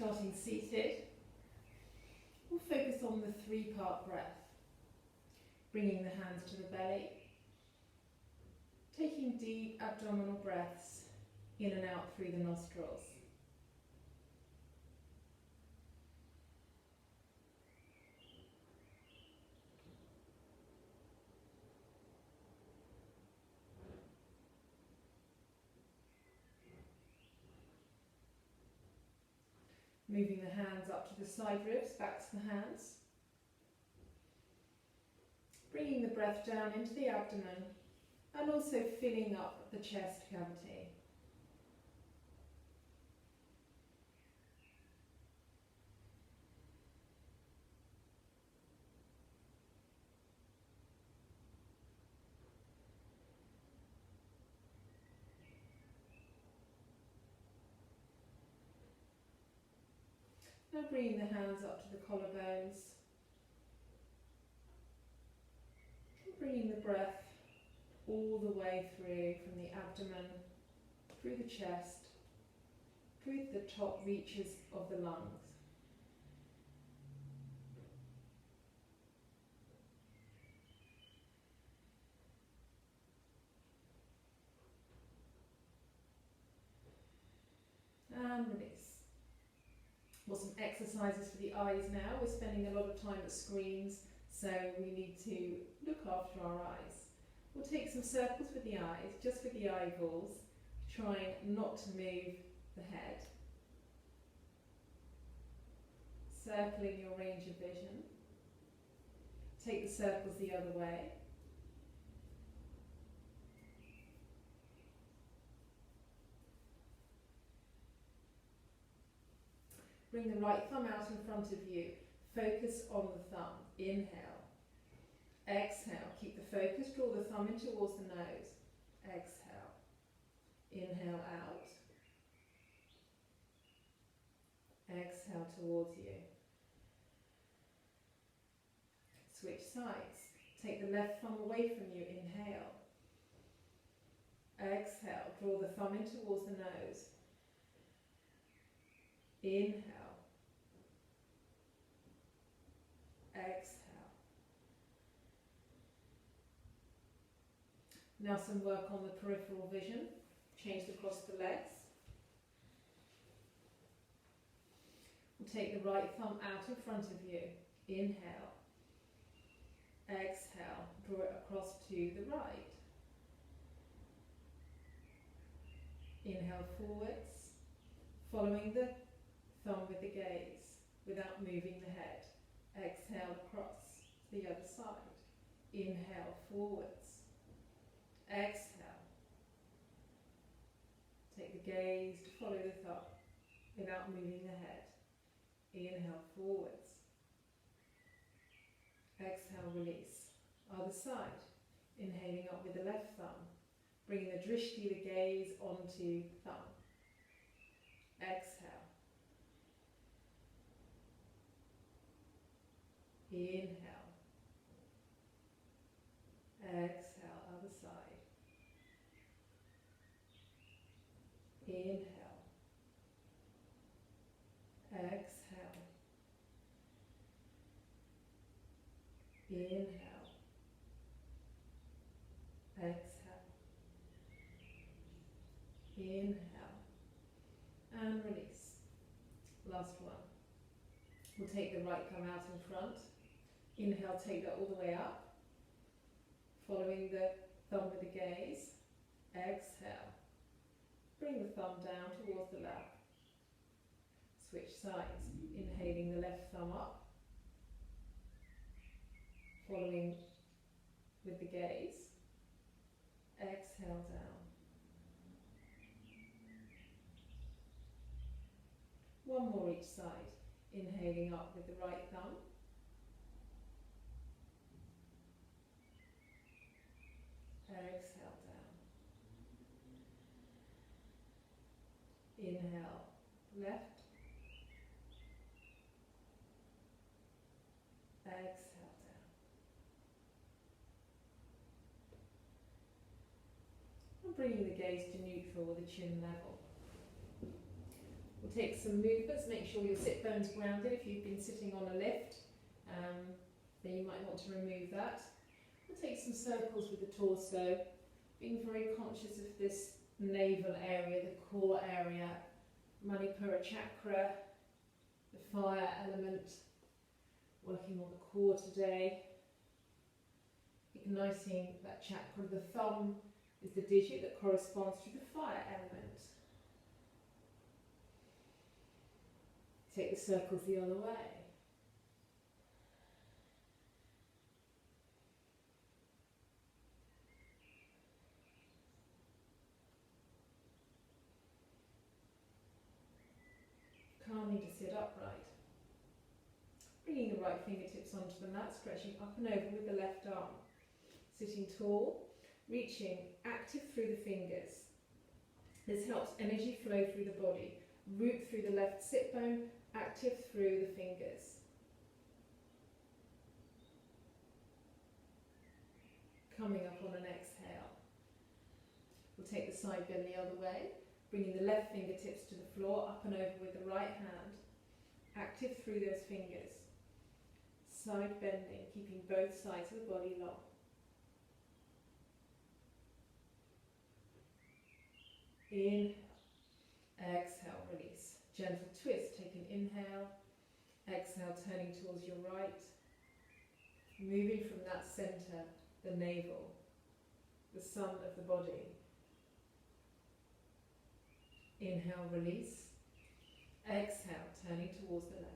Starting seated, we'll focus on the three-part breath. Bringing the hands to the belly, taking deep abdominal breaths in and out through the nostrils. Moving the hands up to the side ribs, back to the hands. Bringing the breath down into the abdomen and also filling up the chest cavity. Now bringing the hands up to the collarbones. Bringing the breath all the way through from the abdomen, through the chest, through the top reaches of the lungs. And release. Well, some exercises for the eyes now. We're spending a lot of time at screens, so we need to look after our eyes. We'll take some circles with the eyes, just with the eyeballs, trying not to move the head. Circling your range of vision. Take the circles the other way. Bring the right thumb out in front of you. Focus on the thumb. Inhale. Exhale. Keep the focus. Draw the thumb in towards the nose. Exhale. Inhale out. Exhale towards you. Switch sides. Take the left thumb away from you. Inhale. Exhale. Draw the thumb in towards the nose. Inhale. Exhale. Now some work on the peripheral vision. Change across the legs. We'll take the right thumb out in front of you. Inhale. Exhale. Draw it across to the right. Inhale forwards, following the thumb with the gaze without moving the head. Exhale across to the other side. Inhale forwards. Exhale. Take the gaze to follow the thumb without moving the head. Inhale forwards. Exhale, release. Other side. Inhaling up with the left thumb. Bringing the drishti, the gaze, onto thumb. Exhale. Inhale. Exhale, other side. Inhale. Exhale. Inhale. Exhale. Inhale. And release. Last one. We'll take the right thumb out in front. Inhale, take that all the way up. Following the thumb with the gaze. Exhale. Bring the thumb down towards the left. Switch sides. Inhaling the left thumb up. Following with the gaze. Exhale down. One more each side. Inhaling up with the right thumb. Exhale down. Inhale, left. Exhale down. And bringing the gaze to neutral with the chin level. We'll take some movements, make sure your sit bone's grounded. If you've been sitting on a lift, then you might want to remove that. We'll take some circles with the torso, being very conscious of this navel area, the core area, Manipura chakra, the fire element, working on the core today, igniting that chakra. The thumb is the digit that corresponds to the fire element. Take the circles the other way. Calmly to sit upright. Bringing the right fingertips onto the mat, stretching up and over with the left arm. Sitting tall, reaching active through the fingers. This helps energy flow through the body. Root through the left sit bone, active through the fingers. Coming up on an exhale. We'll take the side bend the other way, bringing the left fingertips to the floor, up and over with the right hand. Active through those fingers. Side bending, keeping both sides of the body long. Inhale, exhale, release. Gentle twist, take an inhale, exhale, turning towards your right. Moving from that center, the navel, the sun of the body. Inhale, release. Exhale, turning towards the left.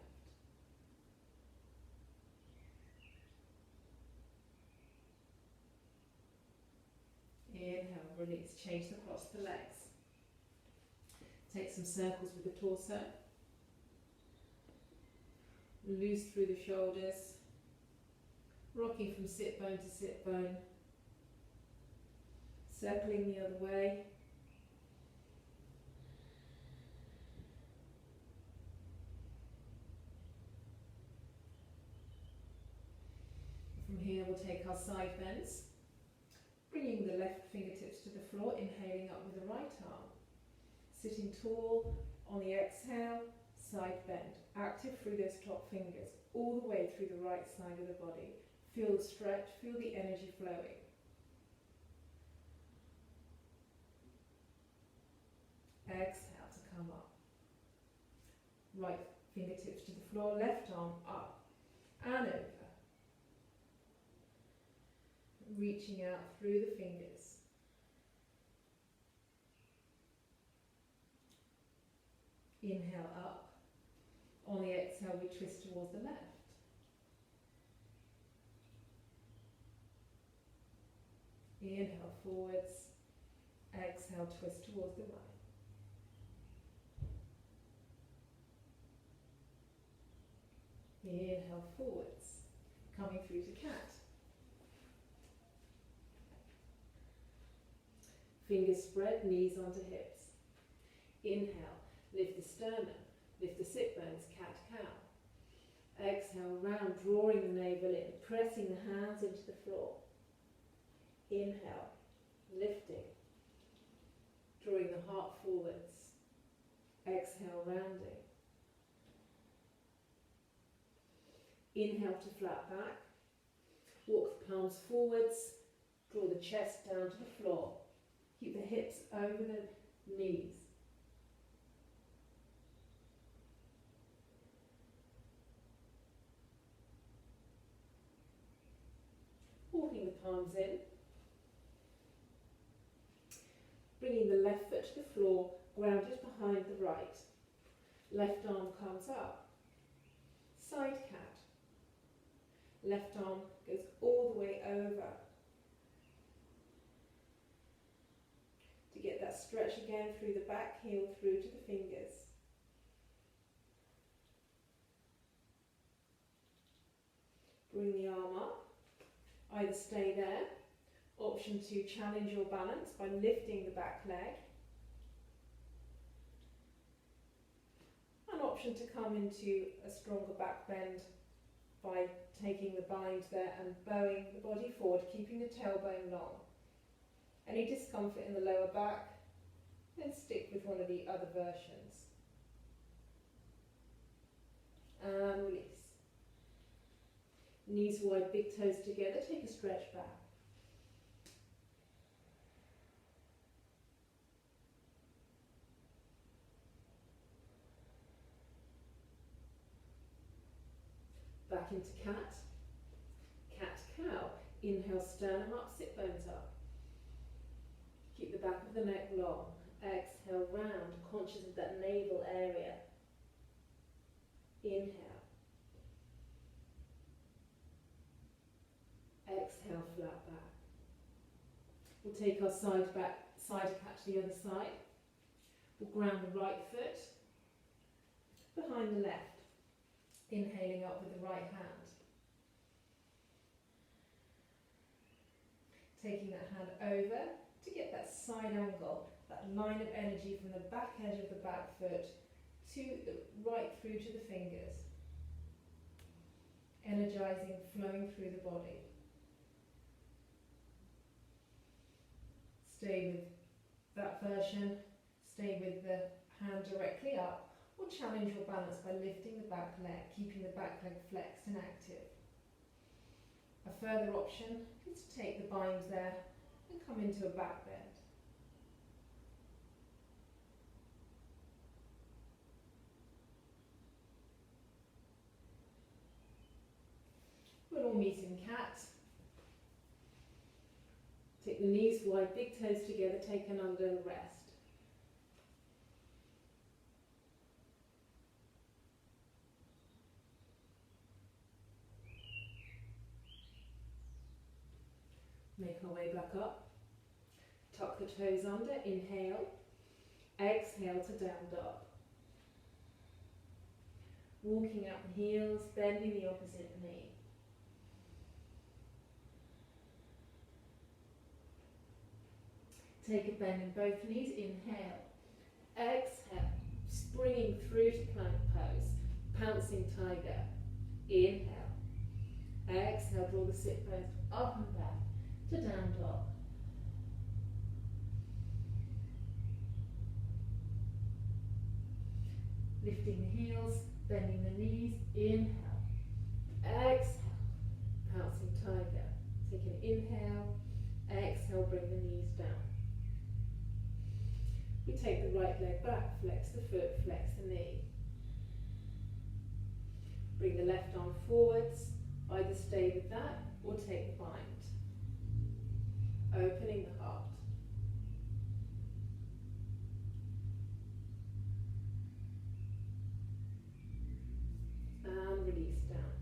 Inhale, release. Change the cross the legs. Take some circles with the torso. Loose through the shoulders. Rocking from sit bone to sit bone. Circling the other way. From here we'll take our side bends. Bringing the left fingertips to the floor, inhaling up with the right arm. Sitting tall on the exhale, side bend. Active through those top fingers, all the way through the right side of the body. Feel the stretch, feel the energy flowing. Exhale to come up. Right fingertips to the floor, left arm up and over. Reaching out through the fingers. Inhale up. On the exhale, we twist towards the left. Inhale forwards. Exhale, twist towards the right. Inhale forwards. Coming through to cat. Fingers spread, knees onto hips. Inhale, lift the sternum, lift the sit bones, cat-cow. Exhale, round, drawing the navel in, pressing the hands into the floor. Inhale, lifting, drawing the heart forwards. Exhale, rounding. Inhale to flat back. Walk the palms forwards, draw the chest down to the floor. Keep the hips over the knees. Walking the palms in. Bringing the left foot to the floor, grounded behind the right. Left arm comes up. Side cat. Left arm goes all the way over. To get that stretch again through the back heel, through to the fingers. Bring the arm up. Either stay there, option to challenge your balance by lifting the back leg. An option to come into a stronger back bend by taking the bind there and bowing the body forward, keeping the tailbone long. Any discomfort in the lower back, then stick with one of the other versions. and release. Knees wide, big toes together, take a stretch back. Back into cat, cat-cow. Inhale, sternum up, sit bones up. Keep the back of the neck long. Exhale, round, conscious of that navel area. Inhale. Exhale, flat back. We'll take our side catch the other side. We'll ground the right foot behind the left. Inhaling up with the right hand. Taking that hand over to get that side angle, that line of energy from the back edge of the back foot to the right through to the fingers. Energizing, flowing through the body. Stay with that version, stay with the hand directly up, or challenge your balance by lifting the back leg, keeping the back leg flexed and active. A further option is to take the bind there and come into a back bend. We'll all meet in cat. Take the knees wide, big toes together, take an under rest. Make our way back up. Tuck the toes under, inhale. Exhale to down dog. Walking out the heels, bending the opposite knee. Take a bend in both knees, inhale. Exhale, springing through to plank pose. Pouncing tiger. Inhale. Exhale, draw the sit bones up and back to down dog. Lifting the heels, bending the knees, inhale. Exhale, pouncing tiger. Take an inhale, exhale, bring the knees down. We take the right leg back, flex the foot, flex the knee. Bring the left arm forwards, either stay with that or take the bind. Opening the heart. And release down.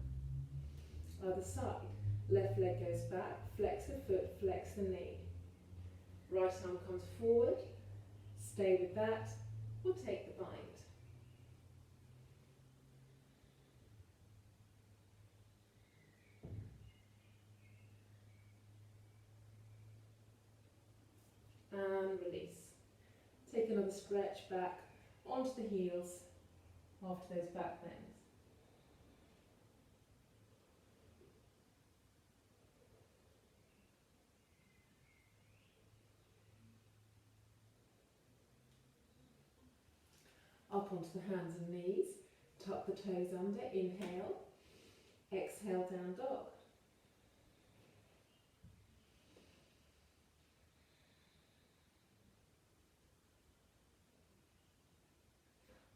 Other side. Left leg goes back, flex the foot, flex the knee. Right arm comes forward, stay with that, or take the bind. And release. Take another stretch back onto the heels after those back bends. Up onto the hands and knees, tuck the toes under, inhale, exhale, down dog.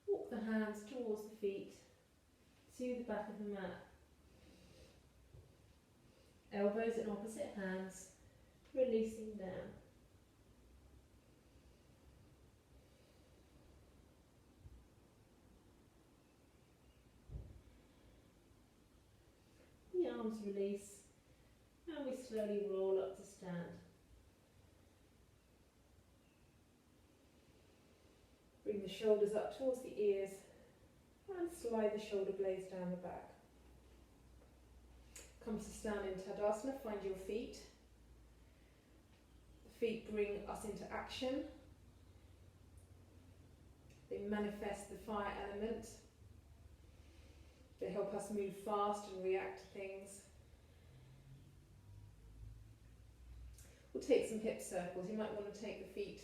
Walk the hands towards the feet, to the back of the mat. Elbows in opposite hands, releasing down. The arms release, and we slowly roll up to stand. Bring the shoulders up towards the ears and slide the shoulder blades down the back. Come to stand in Tadasana, find your feet. The feet bring us into action. They manifest the fire element. They help us move fast and react to things. We'll take some hip circles. You might want to take the feet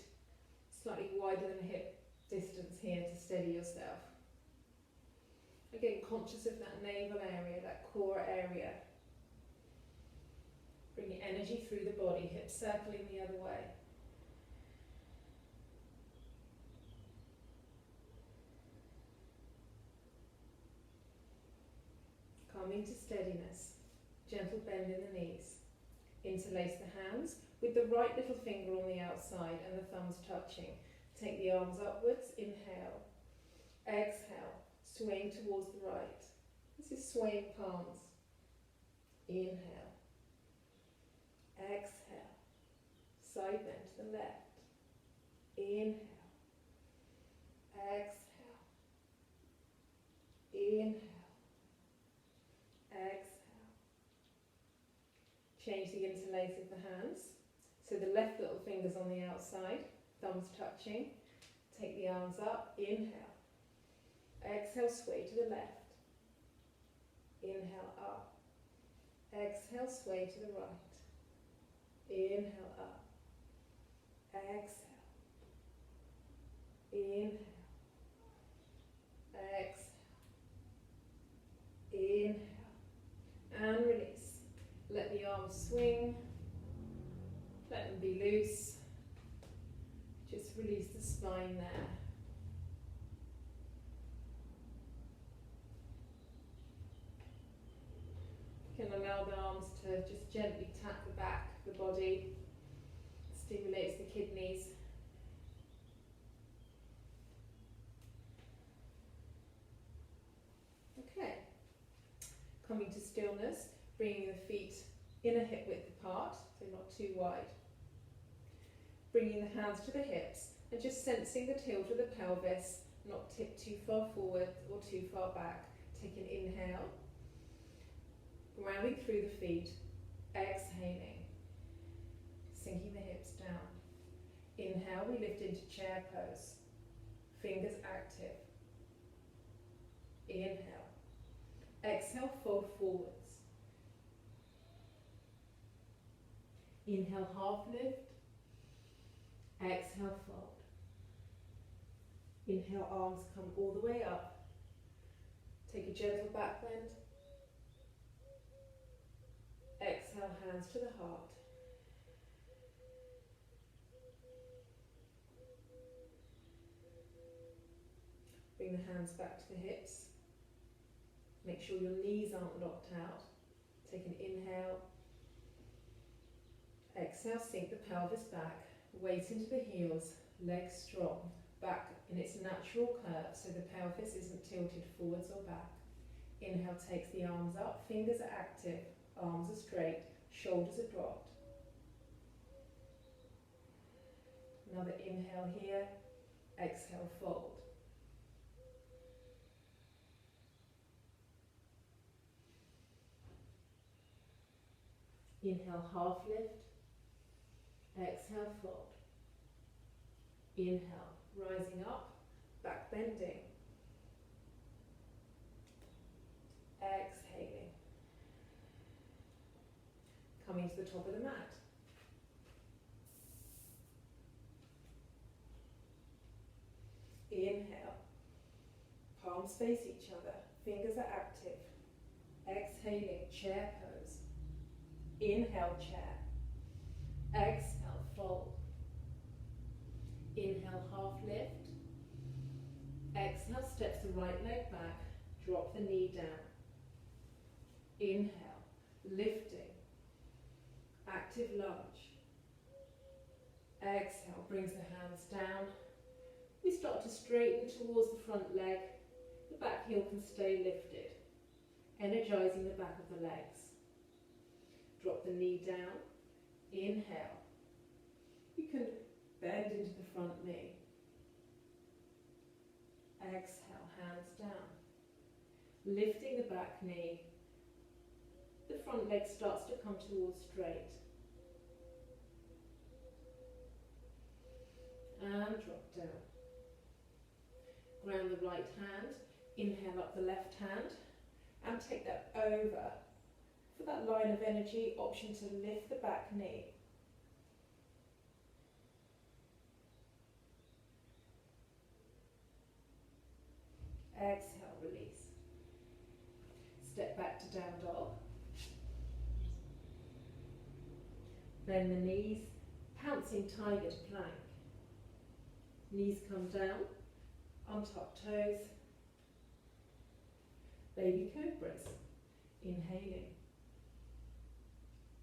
slightly wider than hip distance here to steady yourself. Again, conscious of that navel area, that core area. Bringing energy through the body, hips circling the other way. Coming to steadiness. Gentle bend in the knees. Interlace the hands with the right little finger on the outside and the thumbs touching. Take the arms upwards, inhale. Exhale, swaying towards the right. This is swaying palms. Inhale. Exhale. Side bend to the left. Inhale. Exhale. Inhale. Exhale. Change the interlace of the hands. So the left little finger's on the outside, thumbs touching. Take the arms up, inhale. Exhale, sway to the left. Inhale, up. Exhale, sway to the right. Inhale, up. Exhale. Inhale. Exhale. Inhale. And release. Let the arms swing. Let them be loose. Just release the spine there. You can allow the arms to just gently tap the back of the body. Stimulates the kidneys. Okay. Coming to stillness, bringing the feet in a hip width apart, so not too wide. Bringing the hands to the hips and just sensing the tilt of the pelvis, not tip too far forward or too far back. Take an inhale, grounding through the feet, exhaling, sinking the hips down. Inhale, we lift into chair pose, fingers active. Inhale, exhale, fold forwards. Inhale, half lift. Exhale, fold. Inhale, arms come all the way up. Take a gentle back bend. Exhale, hands to the heart. Bring the hands back to the hips. Make sure your knees aren't locked out. Take an inhale. Exhale, sink the pelvis back. Weight into the heels, legs strong, back in its natural curve so the pelvis isn't tilted forwards or back. Inhale takes the arms up, fingers are active, arms are straight, shoulders are dropped. Another inhale here, exhale, fold. Inhale, half lift. Exhale, fold. Inhale, rising up, back bending. Exhaling. Coming to the top of the mat. Inhale. Palms face each other. Fingers are active. Exhaling, chair pose. Inhale, chair. Exhale, fold. Inhale, half lift. Exhale, steps the right leg back. Drop the knee down. Inhale, lifting. Active lunge. Exhale, brings the hands down. We start to straighten towards the front leg. The back heel can stay lifted, energizing the back of the legs. Drop the knee down. Inhale. You can bend into the front knee. Exhale, hands down. Lifting the back knee. The front leg starts to come towards straight. And drop down. Ground the right hand. Inhale up the left hand. And take that over. For that line of energy, option to lift the back knee. Exhale, release. Bend the knees, pouncing tiger to plank. Knees come down, untuck toes. Baby cobras. Inhaling.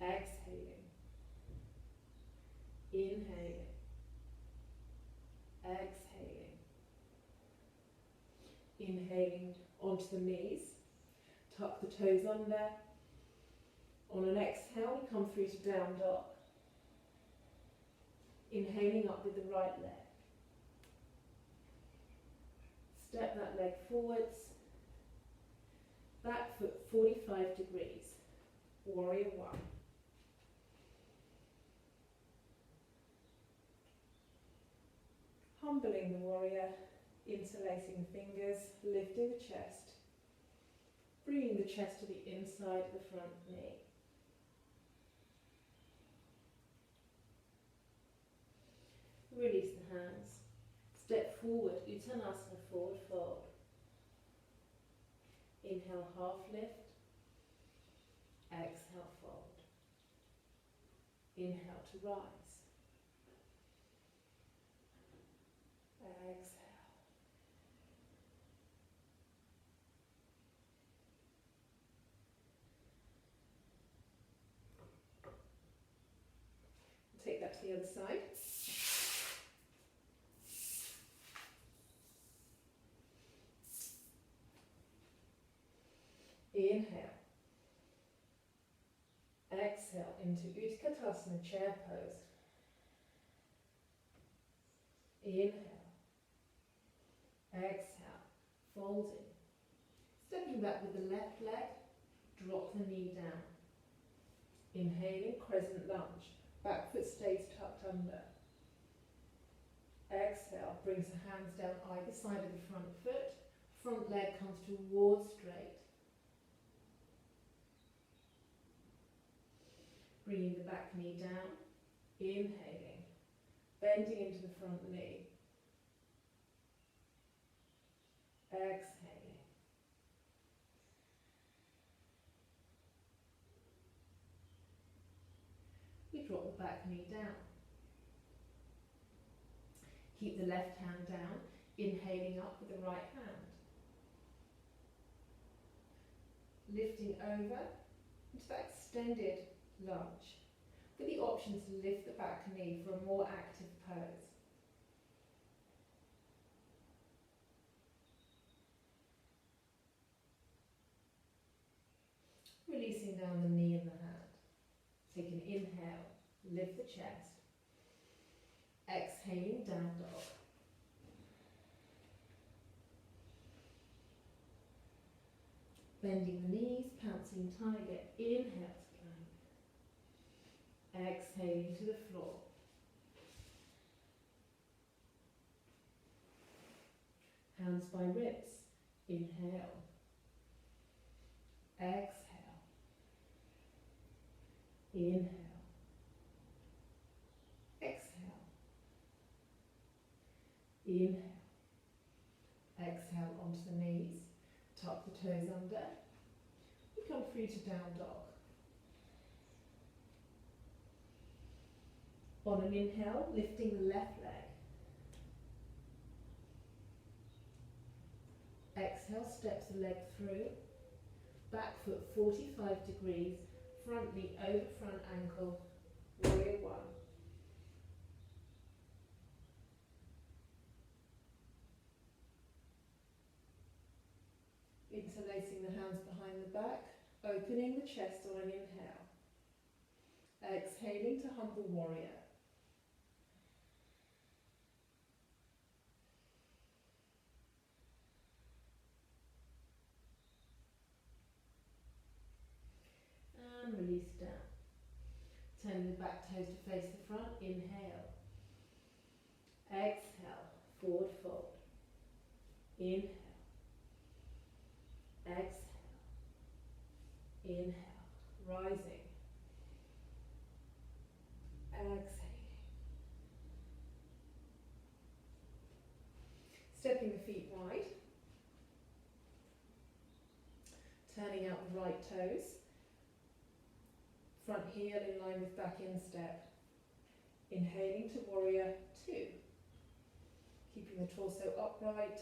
Exhaling. Inhaling. Exhaling. Inhaling onto the knees. Tuck the toes under. On an exhale, we come through to down dog. Inhaling up with the right leg. Step that leg forwards. Back foot 45 degrees. Warrior one. Humbling the warrior, interlacing the fingers, lifting the chest. Bringing the chest to the inside of the front knee. Release the hands. Step forward, Uttanasana, forward fold. Inhale, half lift. Exhale, fold. Inhale to rise. Exhale. Take that to the other side. Inhale. Exhale into Utkatasana, chair pose. Inhale. Exhale. Folding. Stepping back with the left leg, drop the knee down. Inhaling, crescent lunge. Back foot stays tucked under. Exhale, brings the hands down either side of the front foot. Front leg comes towards straight. Bringing the back knee down. Inhaling. Bending into the front knee. Exhaling. We drop the back knee down. Keep the left hand down, inhaling up with the right hand. Lifting over into that extended lunge, with the option to lift the back knee for a more active pose. Releasing down the knee and the hand. Take an inhale, lift the chest. Exhaling, down dog. Bending the knees, pouncing tiger. Inhale to plank. Exhaling to the floor. Hands by ribs. Inhale. Exhale. Inhale. Exhale. Inhale. Exhale onto the knees. Tuck the toes under. We come through to down dog. On an inhale, lifting the left leg. Exhale, steps the leg through. Back foot 45 degrees. Front knee over front ankle. Warrior one. Interlacing the hands behind the back, opening the chest on an inhale. Exhaling to humble warrior. And release down. Turning the back toes to face the front, inhale. Exhale, forward fold. Inhale. Exhale. Inhale. Rising. Exhaling. Stepping the feet wide. Turning out the right toes. Front heel in line with back instep. Inhaling to warrior 2. Keeping the torso upright,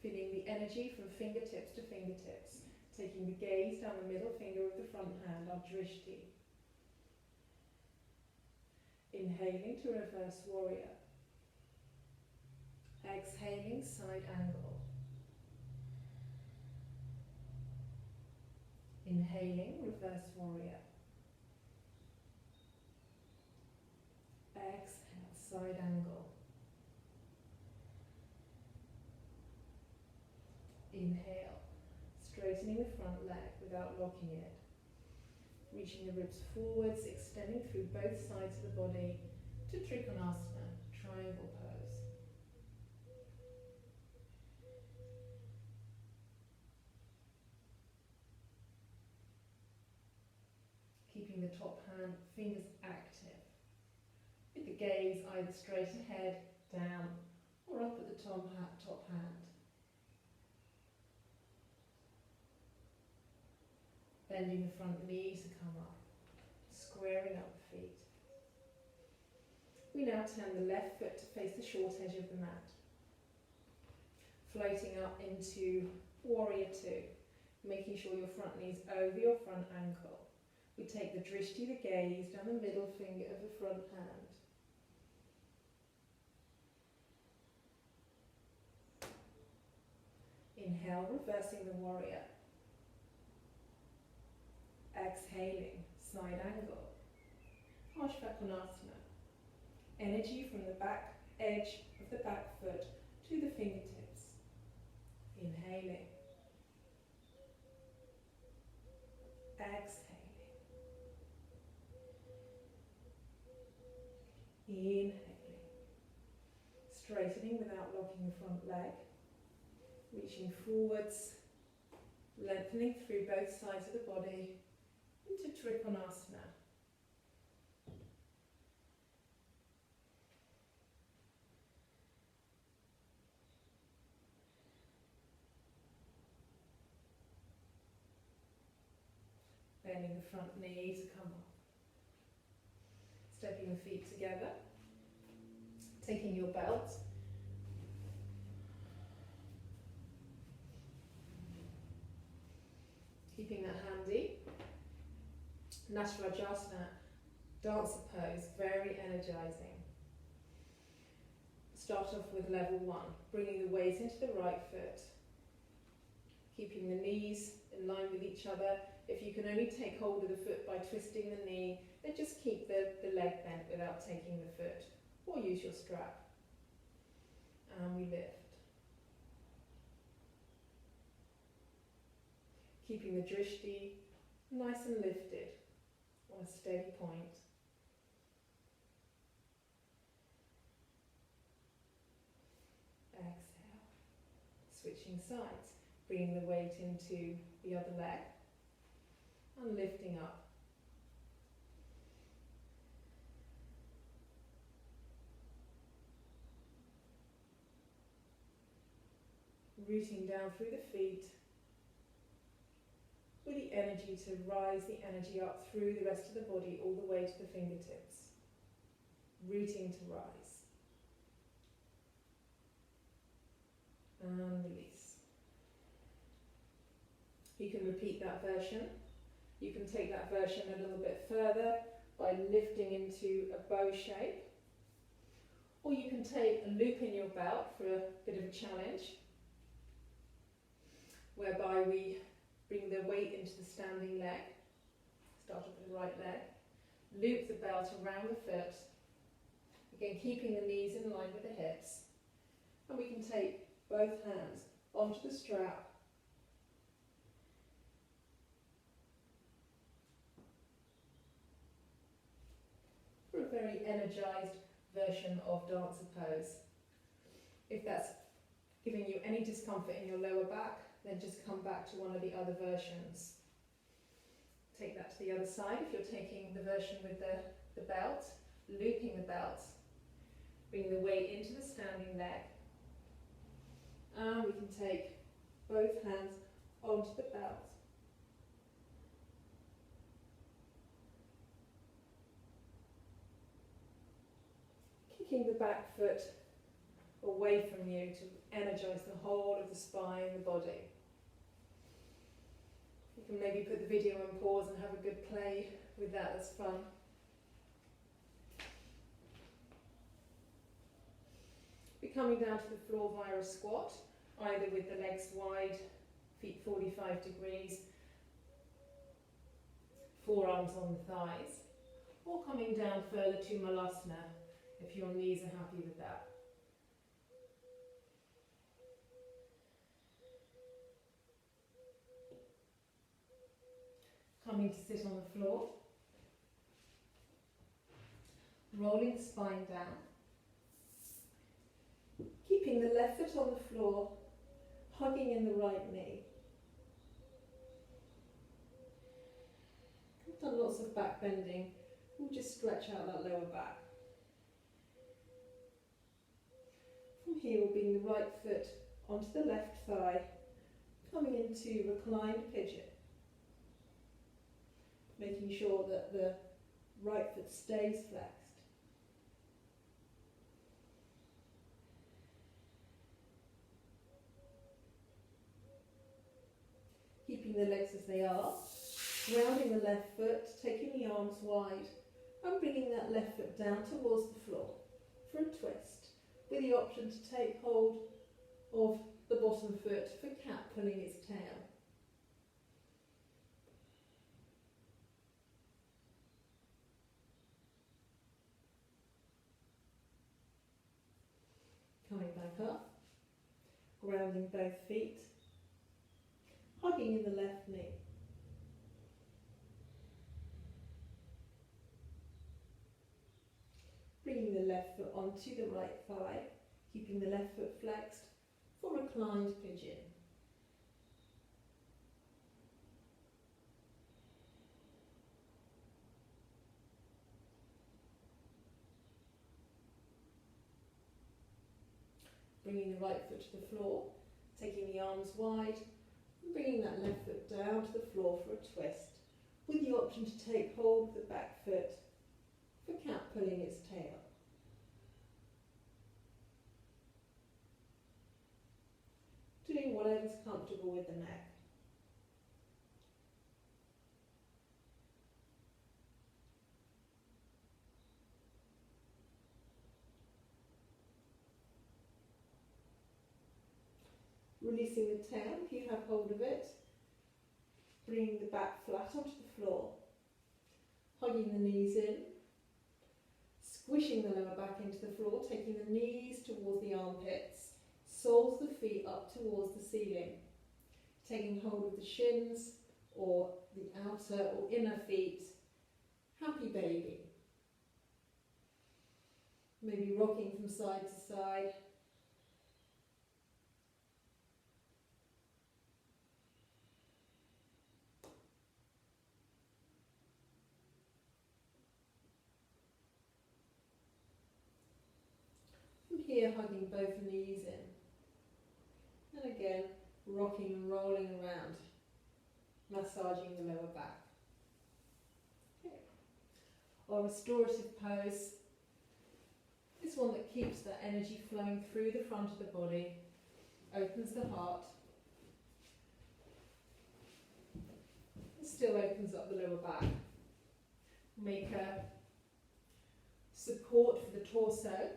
feeling the energy from fingertips to fingertips. Taking the gaze down the middle finger of the front hand, our drishti. Inhaling to reverse warrior. Exhaling, side angle. Inhaling, reverse warrior. Exhale, side angle. Inhale, straightening the front leg without locking it. Reaching the ribs forwards, extending through both sides of the body to Trikonasana, triangle pose. Keeping the top hand, fingers active. With the gaze either straight ahead, down, or up at the top hand. Bending the front knees to come up, squaring up the feet. We now turn the left foot to face the short edge of the mat. Floating up into warrior 2, making sure your front knee's over your front ankle. We take the drishti, the gaze, down the middle finger of the front hand. Inhale, reversing the warrior. Exhaling, side angle. Ashvakonasana. Energy from the back edge of the back foot to the fingertips. Inhaling. Exhaling. Inhaling. Straightening without locking the front leg. Reaching forwards, lengthening through both sides of the body into Trikonasana. Bending the front knee to come up. Stepping the feet together. Taking your belt. Keeping that handy. Nasrajasana, dancer pose, very energizing. Start off with level 1, bringing the weight into the right foot. Keeping the knees in line with each other. If you can only take hold of the foot by twisting the knee, then just keep the leg bent without taking the foot, or use your strap. And we lift. Keeping the drishti nice and lifted on a steady point. Exhale. Switching sides, bringing the weight into the other leg and lifting up. Rooting down through the feet with the energy to rise the energy up through the rest of the body all the way to the fingertips. Rooting to rise. And release. You can repeat that version. You can take that version a little bit further by lifting into a bow shape. Or you can take a loop in your belt for a bit of a challenge, whereby we bring the weight into the standing leg. Start off with the right leg. Loop the belt around the foot. Again, keeping the knees in line with the hips. And we can take both hands onto the strap. For a very energized version of dancer pose. If that's giving you any discomfort in your lower back, then just come back to one of the other versions. Take that to the other side. If you're taking the version with the belt, looping the belt, bring the weight into the standing leg. And we can take both hands onto the belt. Taking the back foot away from you to energise the whole of the spine, the body. You can maybe put the video on pause and have a good play with that, that's fun. Be coming down to the floor via a squat, either with the legs wide, feet 45 degrees, forearms on the thighs, or coming down further to Malasana if your knees are happy with that. Coming to sit on the floor, rolling the spine down, keeping the left foot on the floor, hugging in the right knee. I've done lots of back bending. We'll just stretch out that lower back. From here we'll bring the right foot onto the left thigh, coming into reclined pigeon. Making sure that the right foot stays flexed. Keeping the legs as they are, grounding the left foot, taking the arms wide, and bringing that left foot down towards the floor for a twist, with the option to take hold of the bottom foot for cat pulling its tail. Coming back up, grounding both feet, hugging in the left knee. Bringing the left foot onto the right thigh, keeping the left foot flexed for reclined pigeon. Bringing the right foot to the floor, taking the arms wide, and bringing that left foot down to the floor for a twist, with the option to take hold of the back foot for cat pulling its tail. Doing whatever's comfortable with the neck. Releasing the tail if you have hold of it, bringing the back flat onto the floor, hugging the knees in, squishing the lower back into the floor, taking the knees towards the armpits, soles of the feet up towards the ceiling, taking hold of the shins or the outer or inner feet, happy baby. Maybe rocking from side to side. Here, hugging both knees in. And again, rocking and rolling around, massaging the lower back. Okay. Our restorative pose is one that keeps that energy flowing through the front of the body, opens the heart, and still opens up the lower back. Make a support for the torso.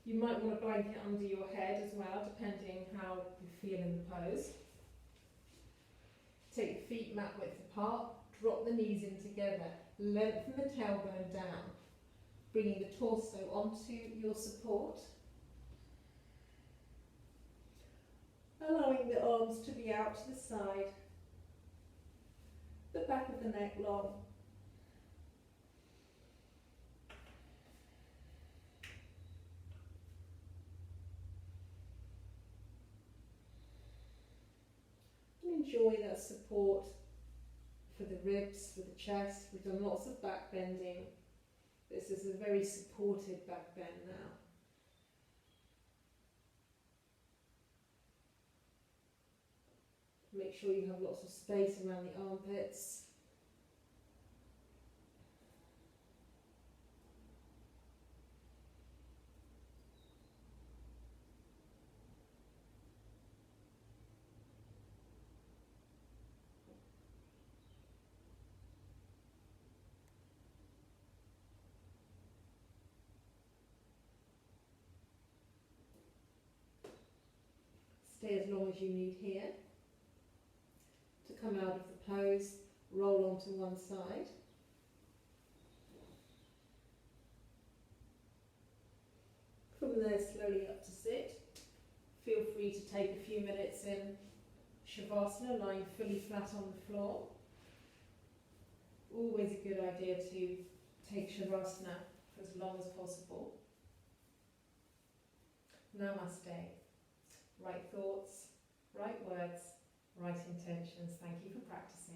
You might want a blanket under your head as well, depending how you feel in the pose. Take the feet mat width apart, drop the knees in together, lengthen the tailbone down, bringing the torso onto your support. Allowing the arms to be out to the side, the back of the neck long. Enjoy that support for the ribs, for the chest. We've done lots of back bending. This is a very supported back bend now. Make sure you have lots of space around the armpits. Stay as long as you need here. To come out of the pose, roll onto one side. From there, slowly up to sit. Feel free to take a few minutes in Shavasana, lying fully flat on the floor. Always a good idea to take Shavasana for as long as possible. Namaste. Right thoughts, right words, right intentions. Thank you for practicing.